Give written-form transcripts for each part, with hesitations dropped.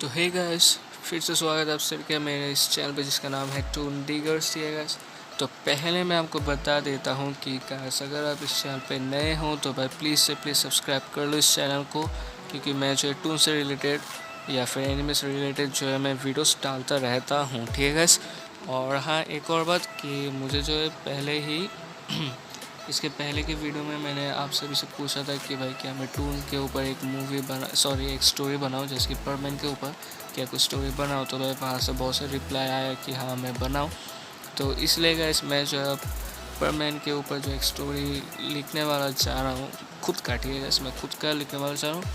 तो hey guys, फिर से स्वागत है आप सबके मेरे इस चैनल पे जिसका नाम है टून डिगर्स। ये गाइस, तो पहले मैं आपको बता देता हूँ कि गाइस अगर आप इस चैनल पे नए हो तो भाई प्लीज़ से प्लीज़ सब्सक्राइब कर लो इस चैनल को, क्योंकि मैं जो है टून से रिलेटेड या फिर एनिमे से रिलेटेड जो है मैं वीडियोस डालता रहता हूँ, ठीक है गाइस। और हाँ, एक और बात कि मुझे जो है पहले ही इसके पहले के वीडियो में मैंने आप सभी से पूछा था कि भाई क्या मैं टून के ऊपर एक स्टोरी बनाऊँ, जैसे कि परमैन के ऊपर क्या कुछ स्टोरी बनाऊँ। तो भाई वहाँ से बहुत से रिप्लाई आया कि हाँ मैं बनाऊँ। तो इसलिए गाइस मैं जो है परमैन के ऊपर जो एक स्टोरी लिखने वाला चाह रहा हूँ, खुद का, ठीक है गाइस, मैं खुद का लिखने वाला चाह रहा हूँ।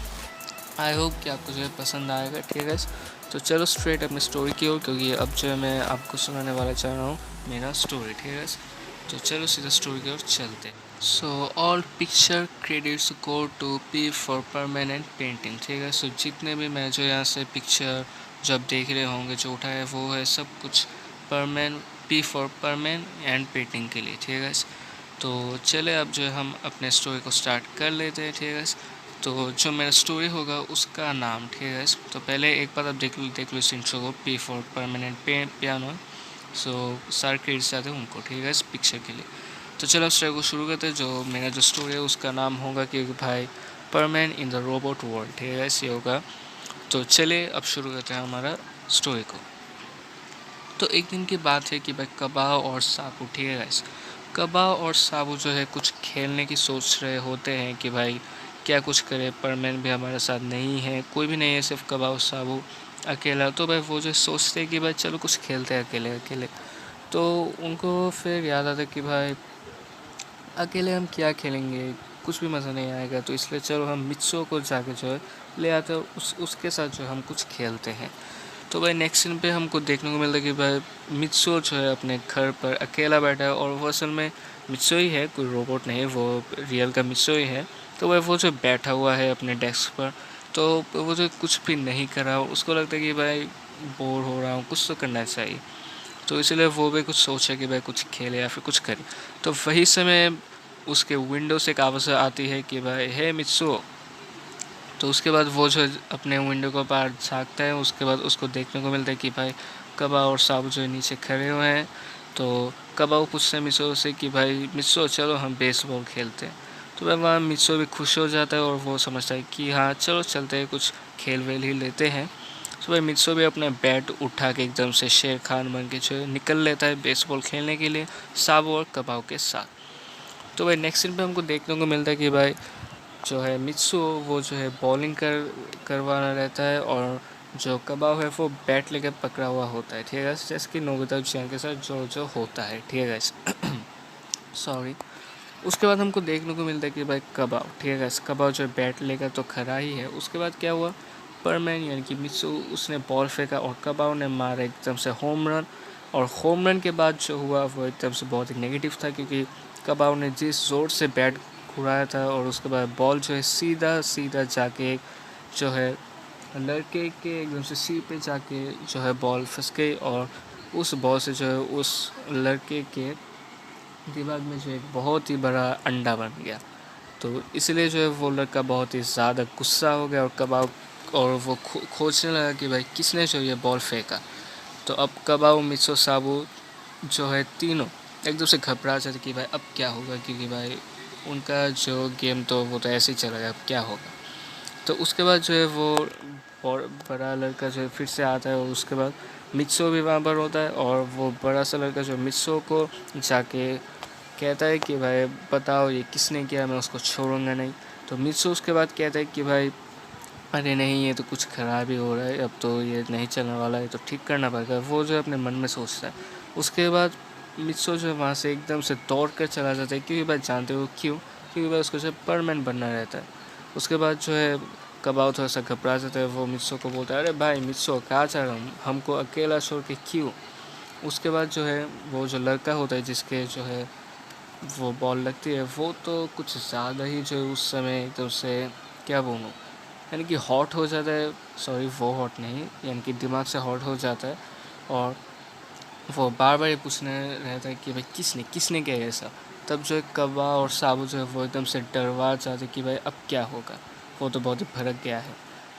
आई होप कि आपको जो है पसंद आएगा, ठीक है गाइस। तो चलो स्ट्रेट अपनी स्टोरी की ओर, क्योंकि अब जो है मैं आपको सुनाने वाला चाह रहा हूँ मेरा स्टोरी, ठीक है गाइस। तो चलो सीधा स्टोरी की ओर चलते। So all picture credits go to P for permanent painting, ठीक है। सो जितने भी मैं जो यहाँ से पिक्चर जो आप देख रहे होंगे जो उठा है वो है सब कुछ परमैन, पी फॉर परमैन एंड पेंटिंग के लिए, ठीक है। तो चले अब जो है हम अपने स्टोरी को स्टार्ट कर लेते हैं, ठीक है। तो जो मेरा स्टोरी होगा उसका नाम, ठीक है। तो पहले एक बार आप देख लो इस इंट्रो को, पी फॉर परमानेंट पियानो। सो सारे क्रेडिट्स आते हैं उनको, ठीक है, इस पिक्चर के लिए। तो चलो स्टोरी को शुरू करते हैं। जो मेरा जो स्टोरी है उसका नाम होगा कि भाई परमैन इन द रोबोट वर्ल्ड, ठीक है, ये होगा। तो चले अब शुरू करते हैं हमारा स्टोरी को। तो एक दिन की बात है कि भाई कबाव और साबू, ठीक है गाइस, कबाव और साबू जो है कुछ खेलने की सोच रहे होते हैं कि भाई क्या कुछ करे। परमैन भी हमारे साथ नहीं है, कोई भी नहीं है, सिर्फ कबाव साबू अकेला। तो भाई वो जो सोचते हैं कि भाई चलो कुछ खेलते हैं अकेले अकेले। तो उनको फिर याद आता है कि भाई अकेले हम क्या खेलेंगे, कुछ भी मज़ा नहीं आएगा। तो इसलिए चलो हम मित्सो को जाके जो है ले आते हैं, उसके साथ जो हम कुछ खेलते हैं। तो भाई नेक्स्ट सीन पे हमको देखने को मिलता है कि भाई मित्सो जो है अपने घर पर अकेला बैठा है, और वो असल में मित्सो ही है, कोई रोबोट नहीं, वो रियल का मित्सो ही है। तो भाई वो जो बैठा हुआ है अपने डेस्क पर, तो वो जो कुछ भी नहीं कर रहा, उसको लगता है कि भाई बोर हो रहा हूँ, कुछ तो करना चाहिए। तो इसलिए वो भी कुछ सोचा कि भाई कुछ खेले या फिर कुछ करे। तो वही समय उसके विंडो से एक आवाज़ आती है कि भाई हे मित्सो। तो उसके बाद वो जो अपने विंडो के पार झाँकता है, उसके बाद उसको देखने को मिलता है कि भाई कबा और साबु जो है नीचे खड़े हुए हैं। तो कबा वो पूछते हैं मित्सो से कि भाई मित्सो चलो हम बेसबॉल खेलते हैं। तो भाई वहाँ मित्सो भी खुश हो जाता है और वो समझता है कि हाँ चलो चलते हैं, कुछ खेल वेल ही लेते हैं। तो भाई मित्सो भी अपना बैट उठा के एकदम से शेर खान बन के जो है निकल लेता है बेसबॉल खेलने के लिए साबु और कबाव के साथ। तो भाई नेक्स्ट सीन पे हमको देखने को मिलता है कि भाई जो है मित्सु वो जो है बॉलिंग करवाना रहता है, और जो कबाव है वो बैट लेकर पकड़ा हुआ होता है, ठीक है, जैसे कि नोबिता चैन के साथ जो जो होता है, ठीक है। सॉरी। उसके बाद हमको देखने को मिलता है कि भाई कबाव, ठीक है, कबाव जो है बैट लेकर तो खड़ा ही है। उसके बाद क्या हुआ, परमैन यानी कि मित्सु उसने बॉल फेंका और कबाव ने मारा एकदम से होम रन। और होम रन के बाद जो हुआ वो एकदम से बहुत ही नेगेटिव था, क्योंकि कबाव ने जिस ज़ोर से बैट घुराया था, और उसके बाद बॉल जो है सीधा सीधा जाके जो है लड़के के एकदम से सिर पे जाके जो है बॉल फंस गई, और उस बॉल से जो है उस लड़के के दिमाग में जो एक बहुत ही बड़ा अंडा बन गया। तो इसलिए जो है वो लड़का बहुत ही ज़्यादा गुस्सा हो गया, और कबाब और वो खोजने लगा कि भाई किसने जो ये बॉल फेंका। तो अब कबाब मित्सो साबू जो है तीनों एकदम से घबरा जाते कि भाई अब क्या होगा, क्योंकि भाई उनका जो गेम तो वो तो ऐसे ही चला गया, अब क्या होगा। तो उसके बाद जो है वो बड़ा लड़का जो है फिर से आता है, और उसके बाद मित्सो भी वहाँ पर होता है, और वो बड़ा सा लड़का जो मित्सो को जाके कहता है कि भाई बताओ ये किसने किया, मैं उसको छोड़ूंगा नहीं। तो मित्सो उसके बाद कहता है कि भाई अरे नहीं, ये तो कुछ ख़राब ही हो रहा है, अब तो ये नहीं चलने वाला है, तो ठीक करना पड़ेगा, वो जो अपने मन में सोचता है। उसके बाद मित्सो जो है वहाँ से एकदम से दौड़ कर चला जाता है, क्योंकि भाई जानते हो क्यों, क्योंकि भाई उसको जो परमानेंट बनना रहता है। उसके बाद जो है कबाव थोड़ा सा घबरा जाता है, वो मित्सो को बोलता है अरे भाई मित्सो कहाँ जा रहा हूँ, हमको अकेला छोड़ के क्यों। उसके बाद जो है वो जो लड़का होता है जिसके जो है वो बॉल लगती है, वो तो कुछ ज़्यादा ही जो है उस समय एकदम से क्या बोलूँ, यानी कि हॉट हो जाता है। सॉरी, वो हॉट नहीं, यानी कि दिमाग से हॉट हो जाता है, और वो बार बार ये पूछने रहता है कि भाई किसने किसने किया ऐसा। तब जो है कब्बा और साबू जो है वो एकदम से डरवा जाते कि भाई अब क्या होगा, वो तो बहुत ही भड़क गया है।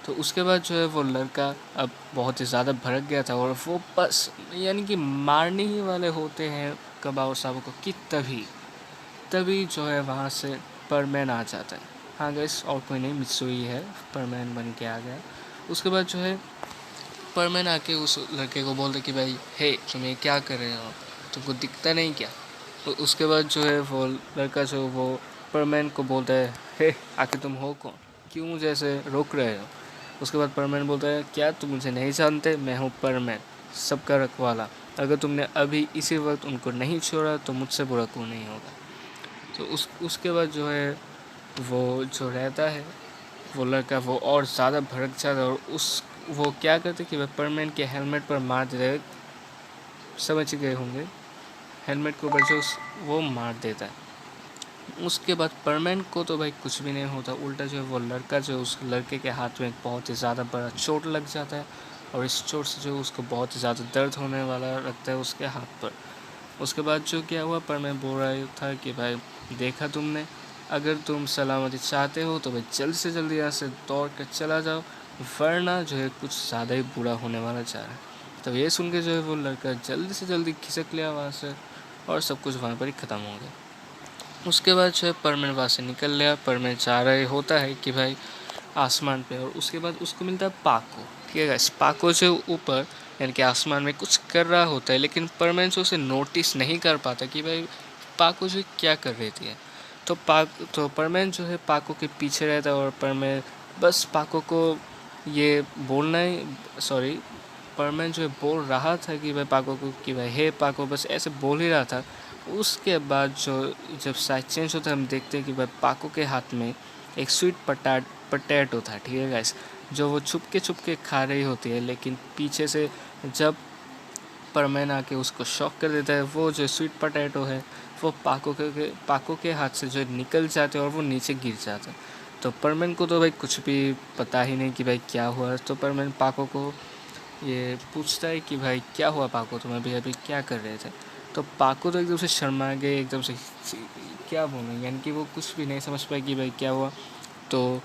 तो उसके बाद जो है वो लड़का अब बहुत ही ज़्यादा भड़क गया था, और वो बस यानी कि मारने ही वाले होते हैं कबाओ साहब को कि तभी जो है वहाँ से परमैन आ जाता है। हाँ गैस, और कोई नहीं, मित्सुई है, परमैन बन के आ गया। उसके बाद जो है परमैन आके उस लड़के को बोलते कि भाई हे, तुम ये क्या कर रहे हो, तुमको दिखता नहीं क्या। तो उसके बाद जो है वो लड़का जो वो परमैन को बोलता है, हे आके तुम हो कौन, क्यों मुझे ऐसे रोक रहे हो। उसके बाद परमैन बोलता है, क्या तुम मुझे नहीं जानते, मैं हूँ परमैन, सबका रखवाला। अगर तुमने अभी इसी वक्त उनको नहीं छोड़ा तो मुझसे बुरा क्यों नहीं होगा। तो उसके बाद जो है वो जो रहता है वो लड़का वो और ज़्यादा भड़क जाता है, और वो क्या करते कि वह परमैन के हेलमेट पर मार देते, समझ गए होंगे, हेलमेट के ऊपर जो वो मार देता है। उसके बाद परमैन को तो भाई कुछ भी नहीं होता, उल्टा जो है वो लड़का जो उस लड़के के हाथ में एक बहुत ही ज़्यादा बड़ा चोट लग जाता है, और इस चोट से जो उसको बहुत ही ज़्यादा दर्द होने वाला लगता है उसके हाथ पर। उसके बाद जो क्या हुआ, परमैन बोल रहा था कि भाई देखा तुमने, अगर तुम सलामती चाहते हो तो भाई जल्द से जल्दी यहाँ से दौड़ कर चला जाओ, वरना जो है कुछ ज़्यादा ही बुरा होने वाला जा रहा है। तो ये सुन के जो है वो लड़का जल्दी से जल्दी खिसक लिया वहाँ से, और सब कुछ वहाँ पर ही ख़त्म हो गया। उसके बाद जो है परमैन वहाँ से निकल लिया, परमैन चाह रहे होता है कि भाई आसमान पे, और उसके बाद उसको मिलता है पाको। ठीक है गाइस, पाको जो ऊपर यानी कि आसमान में कुछ कर रहा होता है, लेकिन परमैन जो उसे नोटिस नहीं कर पाता कि भाई पाको जो क्या कर रही थी। तो परमैन जो है पाको के पीछे रहता है, और परमैन बस पाको को ये बोलना ही, सॉरी, परमैन जो है बोल रहा था कि भाई पाको को कि भाई हे पाको, बस ऐसे बोल ही रहा था। उसके बाद जो जब साइड चेंज होता है हम देखते हैं कि भाई पाको के हाथ में एक स्वीट पटैटो था। ठीक है गाइस, जो वो छुप के खा रही होती है, लेकिन पीछे से जब परमैन आके उसको शॉक कर देता है, वो जो स्वीट पटैटो है वो पाको के हाथ से जो निकल जाते हैं और वो नीचे गिर जाता है। तो परमैन को तो भाई कुछ भी पता ही नहीं कि भाई क्या हुआ। तो परमैन पाको को ये पूछता है कि भाई क्या हुआ पाको, तुम अभी क्या कर रहे थे। तो पाको तो एकदम से शर्मा गए, एकदम से क्या बोलूं, यानी कि वो कुछ भी नहीं समझ पाए कि भाई क्या हुआ। तो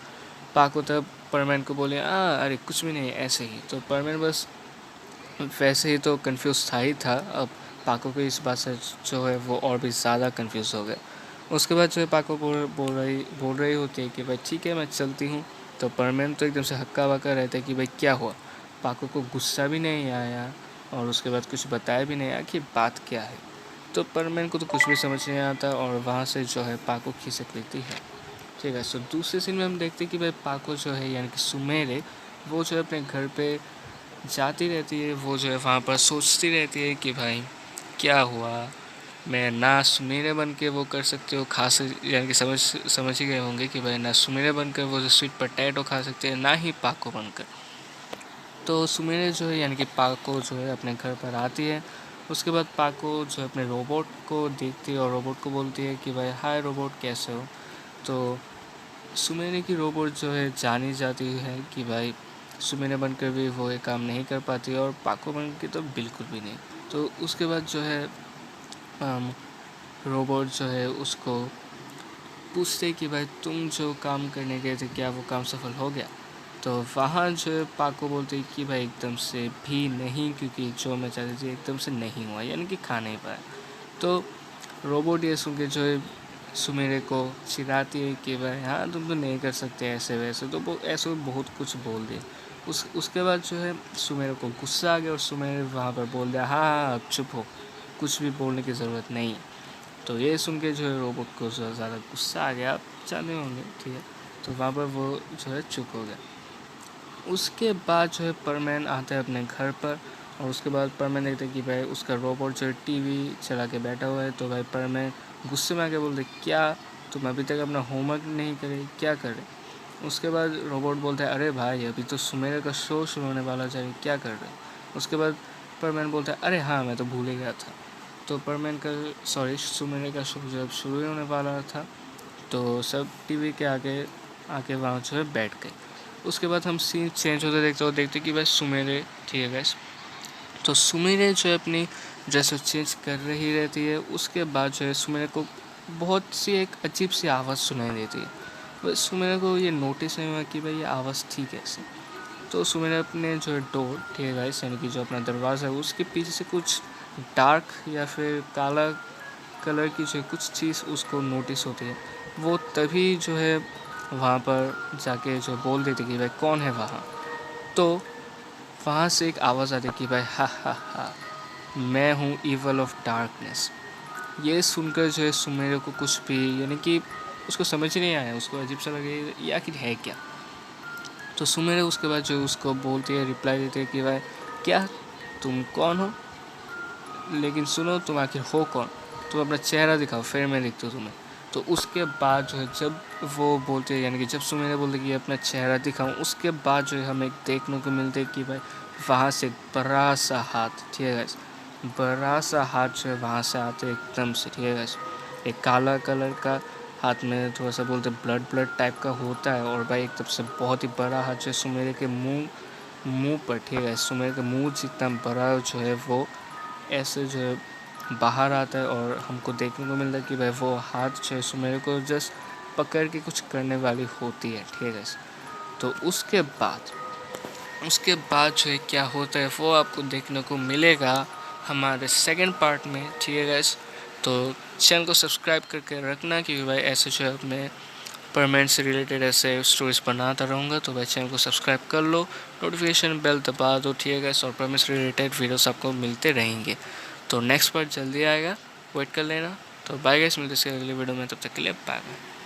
पाको तब परमैन को बोले, अरे कुछ भी नहीं, ऐसे ही। तो परमैन बस वैसे ही तो कंफ्यूज था ही था। अब पाको को इस बात से जो है वो और भी ज़्यादा कंफ्यूज हो गया। उसके बाद जो है पाको बोल रही होती है कि भाई ठीक है मैं चलती हूँ। तो परमैन तो एकदम से हक्का बक्का रहता है कि भाई क्या हुआ। पाको को गुस्सा भी नहीं आया, और उसके बाद कुछ बताया भी नहीं आया कि बात क्या है। तो परमैन को तो कुछ भी समझ नहीं आता, और वहाँ से जो है पाको खिसक लेती है। ठीक है, सो दूसरे सीन में हम देखते हैं कि भाई पाको जो है यानी कि सुमेरे, वो जो है अपने घर पे जाती रहती है। वो जो है वहाँ पर सोचती रहती है कि भाई क्या हुआ, मैं ना सुमेरे बन के वो कर सकते हो खास, यानी कि समझ ही गए होंगे कि भाई ना सुमेरे बनकर वो जो स्वीट पोटैटो खा सकते हैं, ना ही पाको बनकर। तो सुमेरे जो है यानी कि पाको जो है अपने घर पर आती है। उसके बाद पाको जो है अपने रोबोट को देखती है, और रोबोट को बोलती है कि भाई हाय रोबोट, कैसे हो। तो सुमेरे की रोबोट जो है जानी जाती है कि भाई सुमेरे बनकर भी वो ये काम नहीं कर पाती, और पाको बन के तो बिल्कुल भी नहीं। तो उसके बाद जो है रोबोट जो है उसको पूछते कि भाई तुम जो काम करने गए थे क्या वो काम सफल हो गया। तो वहाँ जो है पाको बोलते कि भाई एकदम से भी नहीं, क्योंकि जो मैं चाहती थी एकदम से नहीं हुआ, यानी कि खा नहीं पाया। तो रोबोट ये सुन के जो है सुमेरे को चिढ़ाती है कि भाई हाँ तुम तो नहीं कर सकते ऐसे वैसे, तो वो ऐसे बहुत कुछ बोल दिए। उसके बाद जो है सुमेरे को गुस्सा आ गया, और सुमेरे वहाँ पर बोल दिया हाँ अब चुप हो, कुछ भी बोलने की ज़रूरत नहीं। तो ये सुन के जो है रोबोट को ज़्यादा गुस्सा आ गया, आप जानते होंगे, ठीक है। तो वहाँ पर वो जो है चुप हो गया। उसके बाद जो है परमैन आता है अपने घर पर, और उसके बाद परमैन देखते हैं कि भाई उसका रोबोट जो है टीवी चला के बैठा हुआ है। तो भाई परमैन गुस्से में आके बोलते क्या तुम अभी तक अपना होमवर्क नहीं करे, क्या करे। उसके बाद रोबोट बोलता है अरे भाई अभी तो सुमेर का शो शुरू होने वाला चाहिए, क्या कर रहे। उसके बाद परमैन बोलता है अरे हाँ मैं तो भूल ही गया था। तो परमैन का सुमेर का शो जब शुरू होने वाला था, तो सब टीवी के आगे आके वहाँ जो है बैठ गए। उसके बाद हम सीन चेंज होते देखते कि भाई सुमेरे, ठीक है गैस, तो सुमेरे जो है अपनी ड्रेस चेंज कर रही रहती है। उसके बाद जो है सुमेरे को बहुत सी एक अजीब सी आवाज़ सुनाई देती है। बस सुमेरे को ये नोटिस नहीं हुआ कि भाई ये आवाज़ थी कैसे। तो सुमेर अपने जो है डोर, ठीक है गाइस, यानी कि जो अपना दरवाज़ा है उसके पीछे से कुछ डार्क या फिर काला कलर की जो कुछ चीज़ उसको नोटिस होती है। वो तभी जो है वहाँ पर जाके जो बोल देती कि भाई कौन है वहाँ। तो वहाँ से एक आवाज़ आती कि भाई हा हा हा, मैं हूँ ईवल ऑफ डार्कनेस। ये सुनकर जो है सुमेर को कुछ भी, यानी कि उसको समझ ही नहीं आया, उसको अजीब सा लगे ये आखिर है क्या। तो सुमेर उसके बाद जो उसको बोलती है, रिप्लाई देती है कि भाई क्या, तुम कौन हो, लेकिन सुनो तुम आखिर हो कौन, तुम अपना चेहरा दिखाओ फिर मैं देखती हूँ तुम्हें। तो उसके बाद जो है जब वो बोलते हैं, यानी कि जब सुमेर बोलते कि अपना चेहरा दिखाऊं, उसके बाद जो है हमें देखने को मिलते हैं कि भाई वहाँ से बड़ा सा हाथ, ठीक है गाइस, बड़ा सा हाथ जो है वहाँ से आते एकदम से, ठीक है गाइस। एक काला कलर का हाथ में थोड़ा सा बोलते ब्लड ब्लड टाइप का होता है, और भाई एकदम से बहुत ही बड़ा हाथ जो है सुमेर के मुंह पर, ठीक है, सुमेर के मुंह जितना बड़ा जो है वो ऐसे जो है बाहर आता है, और हमको देखने को मिलता है कि भाई वो हाथ जो है सुमेर को जस्ट पकड़ के कुछ करने वाली होती है, ठीक है। तो उसके बाद जो है क्या होता है वो आपको देखने को मिलेगा हमारे सेकंड पार्ट में, ठीक है गाइस। तो चैनल को सब्सक्राइब करके रखना, क्योंकि भाई ऐसे जो है अपने परमानेंट से रिलेटेड ऐसे स्टोरीज बनाता रहूँगा। तो भाई चैनल को सब्सक्राइब कर लो, नोटिफिकेशन बेल दबा दो, ठीक है गाइस, और परमानेंट से रिलेटेड वीडियोस आपको मिलते रहेंगे। तो नेक्स्ट पार्ट जल्दी आएगा, वेट कर लेना। तो बाय गाइस, मिलते हैं अगले वीडियो में, तब तक के लिए बाय बाय।